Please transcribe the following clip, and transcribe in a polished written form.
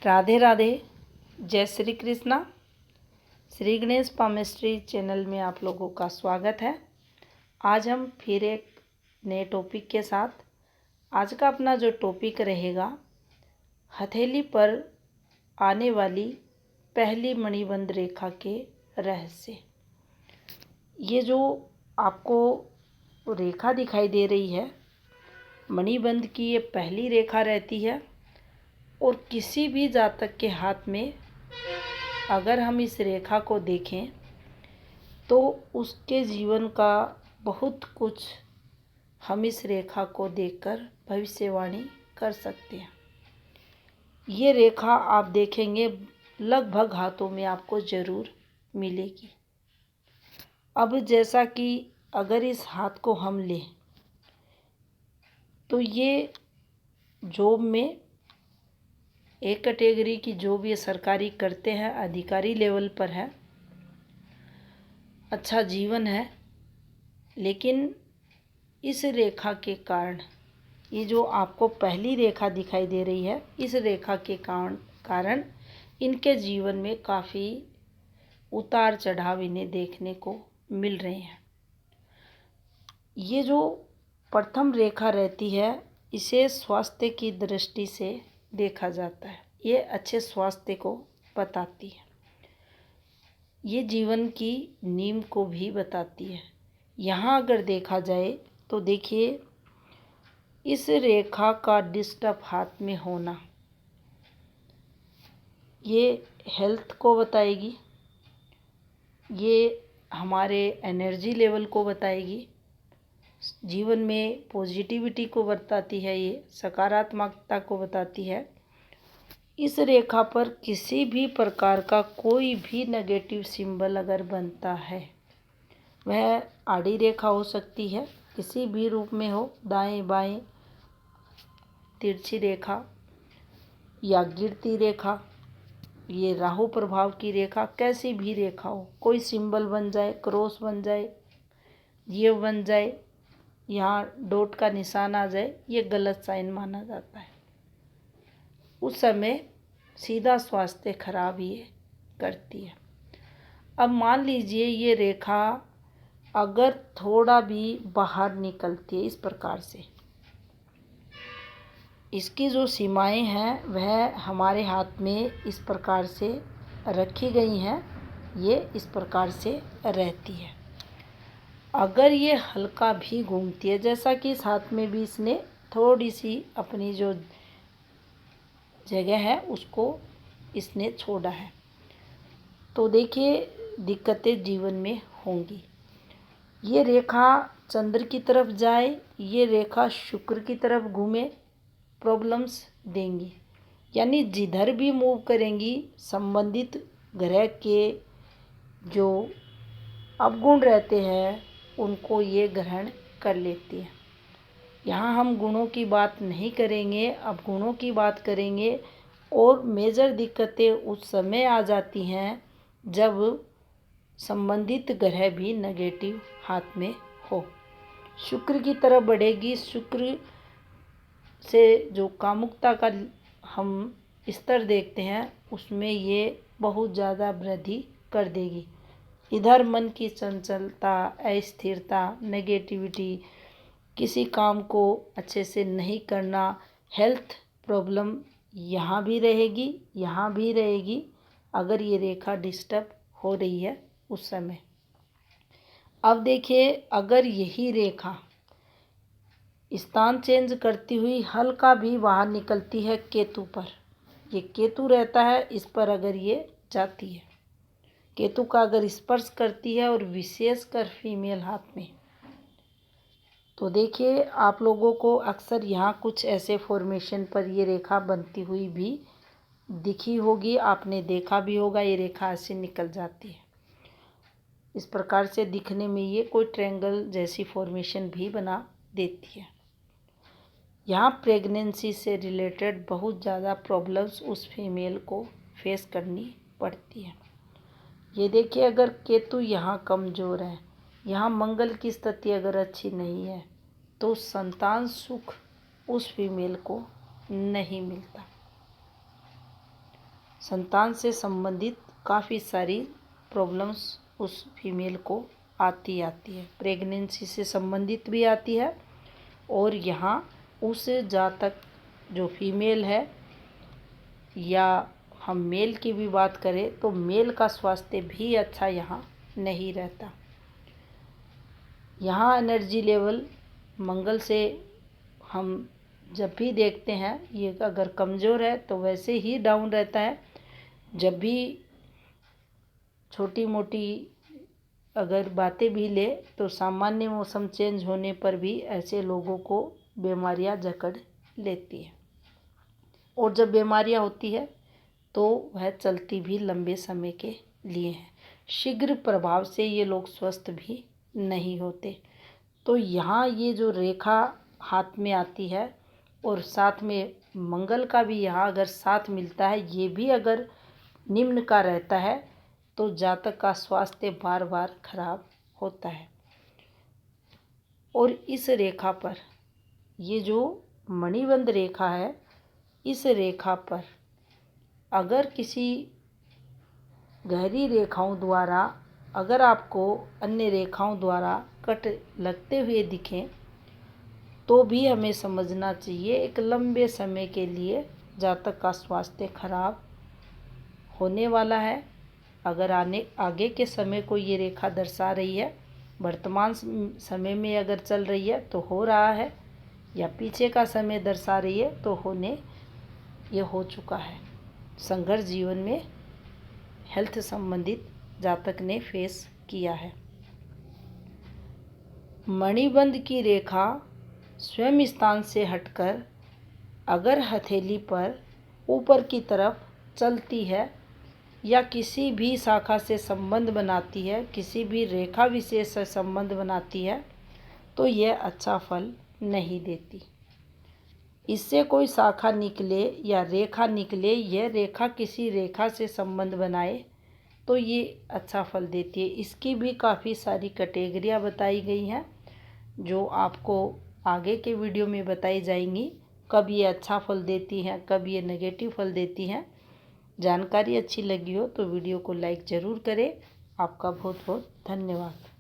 राधे राधे, जय Shri Krishna. Shri Ganesh palmistry channel में आप लोगों का स्वागत है। आज हम फिर एक नए टॉपिक के साथ, आज का अपना जो टॉपिक रहेगा, हथेली पर आने वाली पहली मणिबंध रेखा के रहस्य। ये जो आपको रेखा दिखाई दे रही है, मणिबंध की ये पहली रेखा रहती है और किसी भी जातक के हाथ में अगर हम इस रेखा को देखें तो उसके जीवन का बहुत कुछ हम इस रेखा को देखकर भविष्यवाणी कर सकते हैं। ये रेखा आप देखेंगे लगभग हाथों में आपको ज़रूर मिलेगी। अब जैसा कि अगर इस हाथ को हम लें तो ये जॉब में एक कैटेगरी की जॉब ये सरकारी करते हैं, अधिकारी लेवल पर है, अच्छा जीवन है। लेकिन इस रेखा के कारण, ये जो आपको पहली रेखा दिखाई दे रही है, इस रेखा के कारण इनके जीवन में काफ़ी उतार चढ़ाव इन्हें देखने को मिल रहे हैं। ये जो प्रथम रेखा रहती है, इसे स्वास्थ्य की दृष्टि से देखा जाता है। ये अच्छे स्वास्थ्य को बताती है, ये जीवन की नींव को भी बताती है। यहाँ अगर देखा जाए तो देखिए, इस रेखा का डिस्टर्ब हाथ में होना ये हेल्थ को बताएगी, ये हमारे एनर्जी लेवल को बताएगी, जीवन में पॉजिटिविटी को बताती है, ये सकारात्मकता को बताती है। इस रेखा पर किसी भी प्रकार का कोई भी नेगेटिव सिंबल अगर बनता है, वह आड़ी रेखा हो सकती है, किसी भी रूप में हो, दाएं बाएं तिरछी रेखा या गिरती रेखा, ये राहु प्रभाव की रेखा, कैसी भी रेखा हो, कोई सिंबल बन जाए, क्रॉस बन जाए, ये बन जाए, यहाँ डॉट का निशान आ जाए, ये गलत साइन माना जाता है। उस समय सीधा स्वास्थ्य खराब ये करती है। अब मान लीजिए ये रेखा अगर थोड़ा भी बाहर निकलती है इस प्रकार से, इसकी जो सीमाएं हैं वह हमारे हाथ में इस प्रकार से रखी गई हैं, ये इस प्रकार से रहती है। अगर ये हल्का भी घूमती है, जैसा कि इस हाथ में भी इसने थोड़ी सी अपनी जो जगह है उसको इसने छोड़ा है, तो देखिए दिक्कतें जीवन में होंगी। ये रेखा चंद्र की तरफ जाए, ये रेखा शुक्र की तरफ घूमे, प्रॉब्लम्स देंगी। यानी जिधर भी मूव करेंगी, संबंधित ग्रह के जो अवगुण रहते हैं उनको ये ग्रहण कर लेती है। यहाँ हम गुणों की बात नहीं करेंगे, अब गुणों की बात करेंगे। और मेजर दिक्कतें उस समय आ जाती हैं जब संबंधित ग्रह भी नेगेटिव हाथ में हो। शुक्र की तरफ बढ़ेगी, शुक्र से जो कामुकता का हम स्तर देखते हैं उसमें ये बहुत ज़्यादा वृद्धि कर देगी। इधर मन की चंचलता, अस्थिरता, नेगेटिविटी, किसी काम को अच्छे से नहीं करना, हेल्थ प्रॉब्लम यहाँ भी रहेगी, यहाँ भी रहेगी अगर ये रेखा डिस्टर्ब हो रही है उस समय। अब देखिए, अगर यही रेखा स्थान चेंज करती हुई हल्का भी बाहर निकलती है केतु पर, ये केतु रहता है, इस पर अगर ये जाती है, केतु का अगर स्पर्श करती है और विशेषकर फीमेल हाथ में, तो देखिए आप लोगों को अक्सर यहाँ कुछ ऐसे फॉर्मेशन पर ये रेखा बनती हुई भी दिखी होगी, आपने देखा भी होगा। ये रेखा ऐसे निकल जाती है, इस प्रकार से दिखने में ये कोई ट्रायंगल जैसी फॉर्मेशन भी बना देती है। यहाँ प्रेगनेंसी से रिलेटेड बहुत ज़्यादा प्रॉब्लम्स उस फीमेल को फेस करनी पड़ती है। ये देखिए, अगर केतु यहाँ कमज़ोर है, यहाँ मंगल की स्थिति अगर अच्छी नहीं है, तो संतान सुख उस फीमेल को नहीं मिलता। संतान से संबंधित काफ़ी सारी प्रॉब्लम्स उस फीमेल को आती है। प्रेगनेंसी से संबंधित भी आती है और यहाँ उस जातक जो फीमेल है या हम मेल की भी बात करें तो मेल का स्वास्थ्य भी अच्छा यहाँ नहीं रहता। यहाँ एनर्जी लेवल मंगल से हम जब भी देखते हैं ये अगर कमज़ोर है तो वैसे ही डाउन रहता है। जब भी छोटी मोटी अगर बातें भी ले तो सामान्य मौसम चेंज होने पर भी ऐसे लोगों को बीमारियां जकड़ लेती है और जब बीमारियां होती है तो वह चलती भी लंबे समय के लिए है। शीघ्र प्रभाव से ये लोग स्वस्थ भी नहीं होते। तो यहाँ ये जो रेखा हाथ में आती है और साथ में मंगल का भी यहाँ अगर साथ मिलता है, ये भी अगर निम्न का रहता है तो जातक का स्वास्थ्य बार बार खराब होता है। और इस रेखा पर ये जो मणिबंध रेखा है, इस रेखा पर अगर किसी गहरी रेखाओं द्वारा अगर आपको अन्य रेखाओं द्वारा कट लगते हुए दिखें तो भी हमें समझना चाहिए एक लंबे समय के लिए जातक का स्वास्थ्य खराब होने वाला है। अगर आगे के समय को ये रेखा दर्शा रही है, वर्तमान समय में अगर चल रही है तो हो रहा है, या पीछे का समय दर्शा रही है तो ये हो चुका है। संघर्ष जीवन में हेल्थ संबंधित जातक ने फेस किया है। मणिबंध की रेखा स्वयं स्थान से हटकर अगर हथेली पर ऊपर की तरफ चलती है या किसी भी शाखा से संबंध बनाती है, किसी भी रेखा विशेष से संबंध बनाती है तो यह अच्छा फल नहीं देती। इससे कोई शाखा निकले या रेखा निकले, यह रेखा किसी रेखा से संबंध बनाए तो ये अच्छा फल देती है। इसकी भी काफ़ी सारी कैटेगरियाँ बताई गई हैं जो आपको आगे के वीडियो में बताई जाएंगी। कब ये अच्छा फल देती हैं, कब ये नेगेटिव फल देती हैं। जानकारी अच्छी लगी हो तो वीडियो को लाइक ज़रूर करें। आपका बहुत बहुत धन्यवाद।